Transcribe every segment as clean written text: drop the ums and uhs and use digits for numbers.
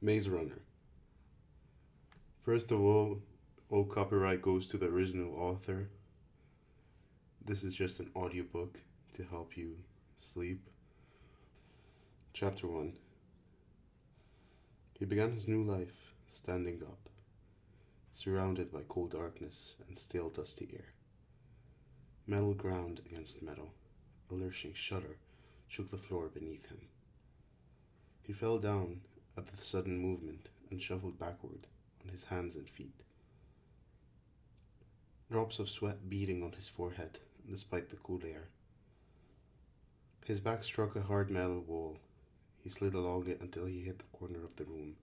Mazerunner. First of all copyright goes to the original author. This is just an audiobook to help you sleep. Chapter 1. He began his new life standing up, surrounded by cold darkness and stale dusty air. Metal ground against metal. A lurching shudder shook the floor beneath him. He fell down at the sudden movement and shuffled backward on his hands and feet. Drops of sweat beading on his forehead despite the cool air. His back struck a hard metal wall. He slid along it until he hit the corner of the room.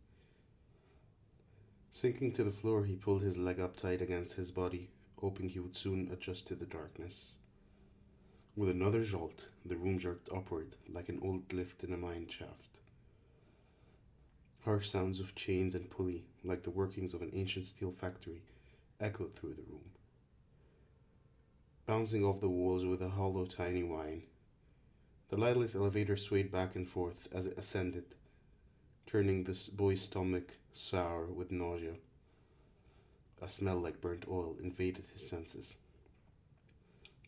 Sinking to the floor, he pulled his leg up tight against his body, hoping he would soon adjust to the darkness. With another jolt, the room jerked upward like an old lift in a mine shaft. Harsh sounds of chains and pulley, like the workings of an ancient steel factory, echoed through the room. Bouncing off the walls with a hollow, tiny whine, the lightless elevator swayed back and forth as it ascended, turning the boy's stomach sour with nausea. A smell like burnt oil invaded his senses,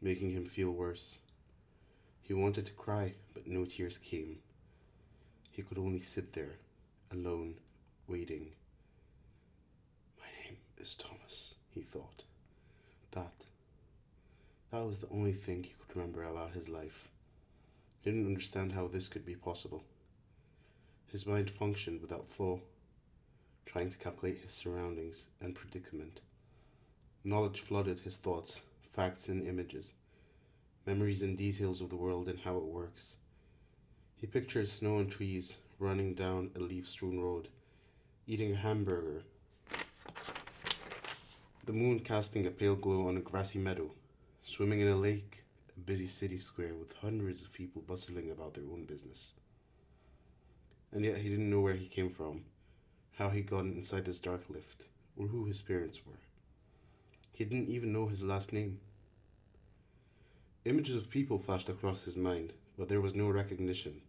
making him feel worse. He wanted to cry, but no tears came. He could only sit there, alone, waiting. My name is Thomas, he thought. That was the only thing he could remember about his life. He didn't understand how this could be possible. His mind functioned without flaw, trying to calculate his surroundings and predicament. Knowledge flooded his thoughts, facts and images, memories and details of the world and how it works. He pictured snow and trees running down a leaf-strewn road, eating a hamburger, the moon casting a pale glow on a grassy meadow, swimming in a lake, a busy city square with hundreds of people bustling about their own business. And yet he didn't know where he came from, how he got inside this dark lift, or who his parents were. He didn't even know his last name. Images of people flashed across his mind, but there was no recognition.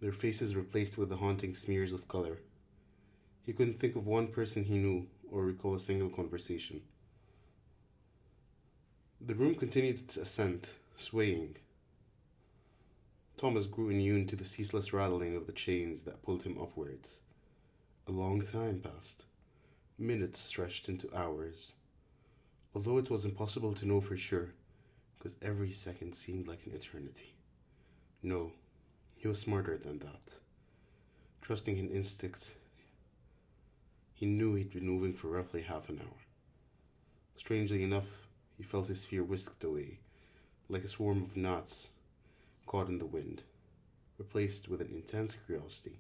Their faces replaced with the haunting smears of color. He couldn't think of one person he knew or recall a single conversation. The room continued its ascent, swaying. Thomas grew immune to the ceaseless rattling of the chains that pulled him upwards. A long time passed. Minutes stretched into hours. Although it was impossible to know for sure, because every second seemed like an eternity. No, he was smarter than that. Trusting in instinct, he knew he'd been moving for roughly half an hour. Strangely enough, he felt his fear whisked away, like a swarm of gnats caught in the wind, replaced with an intense curiosity.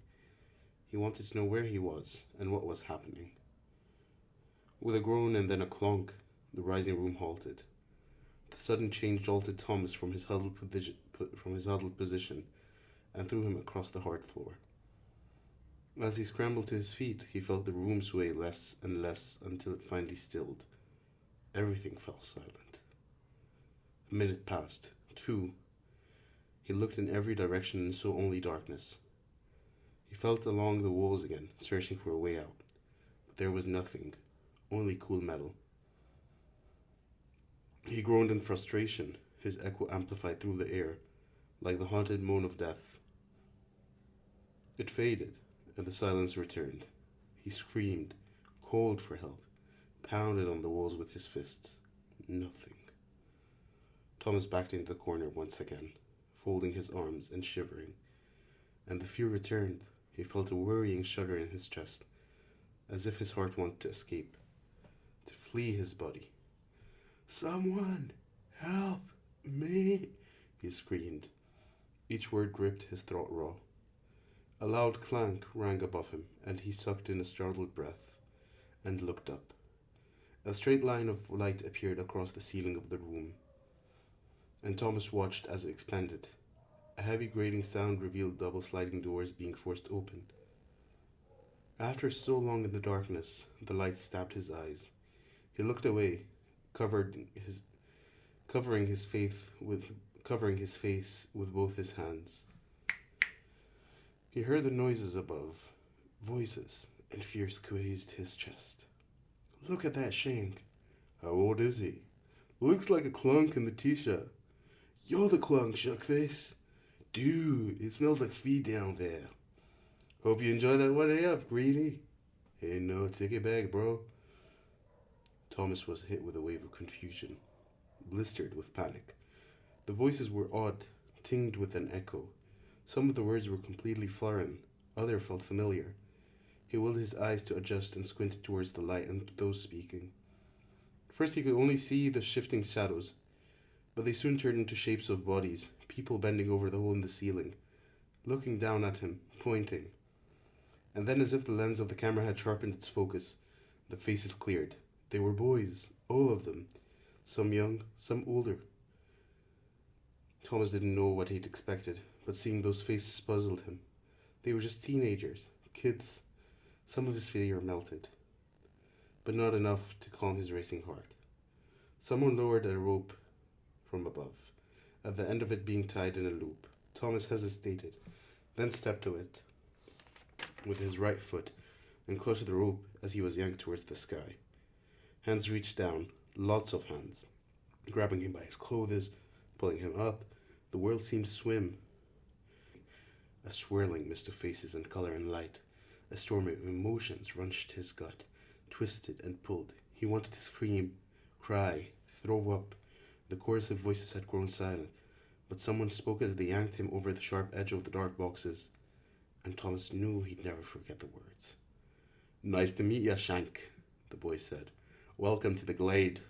He wanted to know where he was and what was happening. With a groan and then a clonk, the rising room halted. The sudden change jolted Thomas from his huddled position and threw him across the hard floor. As he scrambled to his feet, he felt the room sway less and less until it finally stilled. Everything fell silent. A minute passed. 2. He looked in every direction and saw only darkness. He felt along the walls again, searching for a way out. But there was nothing, only cool metal. He groaned in frustration, his echo amplified through the air, like the haunted moan of death. It faded, and the silence returned. He screamed, called for help, pounded on the walls with his fists. Nothing. Thomas backed into the corner once again, folding his arms and shivering. And the fear returned. He felt a worrying shudder in his chest, as if his heart wanted to escape, to flee his body. "Someone, help me," he screamed. Each word ripped his throat raw. A loud clank rang above him, and he sucked in a startled breath and looked up. A straight line of light appeared across the ceiling of the room, and Thomas watched as it expanded. A heavy grating sound revealed double sliding doors being forced open. After so long in the darkness, the light stabbed his eyes. He looked away, covering his face with both his hands. He heard the noises above, Voices and fear squeezed his chest. Look at that shank. How old is he? Looks like a clunk in the t-shirt. You're the clunk, shuckface. Dude, it smells like feet down there. Hope you enjoy that one AF, Greedy. Ain't no ticket back, bro. Thomas was hit with a wave of confusion, blistered with panic. The voices were odd, tinged with an echo. Some of the words were completely foreign, others felt familiar. He willed his eyes to adjust and squinted towards the light and those speaking. First he could only see the shifting shadows, but they soon turned into shapes of bodies, people bending over the hole in the ceiling, looking down at him, pointing. And then, as if the lens of the camera had sharpened its focus, the faces cleared. They were boys, all of them, some young, some older. Thomas didn't know what he'd expected, but seeing those faces puzzled him. They were just teenagers, kids. Some of his fear melted, but not enough to calm his racing heart. Someone lowered a rope from above, at the end of it being tied in a loop. Thomas hesitated, then stepped to it with his right foot and clutched the rope as he was yanked towards the sky. Hands reached down, lots of hands, grabbing him by his clothes, pulling him up. The world seemed to swim. A swirling mist of faces and color and light. A storm of emotions wrenched his gut, twisted and pulled. He wanted to scream, cry, throw up. The chorus of voices had grown silent, but someone spoke as they yanked him over the sharp edge of the dark boxes, and Thomas knew he'd never forget the words. Nice to meet ya, Shank, the boy said. Welcome to the Glade.